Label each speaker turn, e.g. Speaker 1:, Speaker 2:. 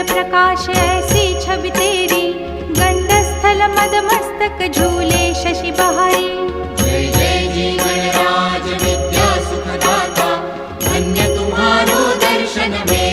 Speaker 1: प्रकाश ऐसी छवि तेरी, गंडस्थल मद मस्तक झूले शशि बहारी।
Speaker 2: जय जय जी गणराज विद्या सुखदाता, धन्य तुम्हारो दर्शन में